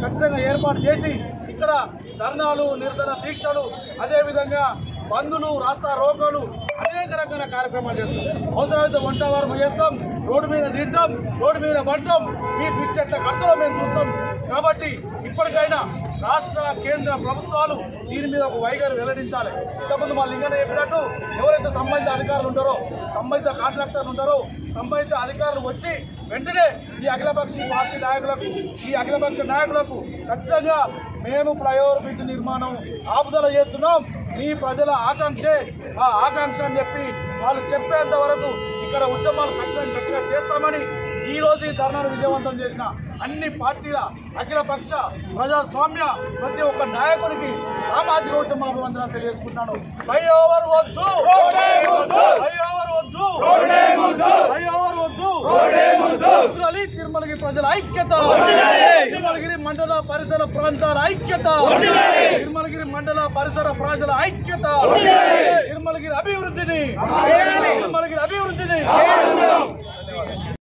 ఖచ్చితంగా ఏర్పాటు చేసి ఇక్కడ ధర్నాలు, నిరసన దీక్షలు, అదేవిధంగా బంధులు, రాస్తా రోకోలు, అనేక రకాల కార్యక్రమాలు చేస్తాం. అవసరమైతే వంట వారం చేస్తాం, రోడ్డు మీద తింటాం, రోడ్డు మీద పడతాం, మీ పిచ్చెట్ల కడతలో మేము చూస్తాం. కాబట్టి ఇప్పటికైనా రాష్ట్ర కేంద్ర ప్రభుత్వాలు దీని మీద ఒక వైఖరి వెల్లడించాలి. ఇంతకుముందు మా లింగన్న చెప్పినట్టు ఎవరైతే సంబంధిత అధికారులు ఉంటారో, సంబంధిత కాంట్రాక్టర్లు ఉంటారో, సంబంధిత అధికారులు వచ్చి వెంటనే ఈ అఖిలపక్ష పార్టీ నాయకులకు, ఈ అఖిలపక్ష నాయకులకు ఖచ్చితంగా మేము ఫ్లైఓవర్ బ్రిడ్జ్ నిర్మాణం ఆపుదల చేస్తున్నాం, మీ ప్రజల ఆకాంక్షే ఆ ఆకాంక్ష అని చెప్పి వాళ్ళు చెప్పేంత వరకు ఇక్కడ ఉద్యమాలు ఖచ్చితంగా గట్టిగా చేస్తామని ఈ రోజు ఈ ధర్నాను విజయవంతం చేసిన అన్ని పార్టీల అఖిలపక్ష ప్రజాస్వామ్య ప్రతి ఒక్క నాయకునికి సామాజిక ఉద్యమాభివందనాలు తెలియజేసుకుంటున్నాను. ఫ్లైఓవర్ వద్దు, ఫ్లైఓవర్ వద్దు, ఫ్లైఓవర్ వద్దు. తిరుమలగిరి ప్రజల ఐక్యత, తిరుమలగిరి మండల పరిసర ప్రాంతాల ఐక్యత, తిరుమలగిరి మండల పరిసర ప్రజల ఐక్యత, తిరుమలగిరి అభివృద్ధిని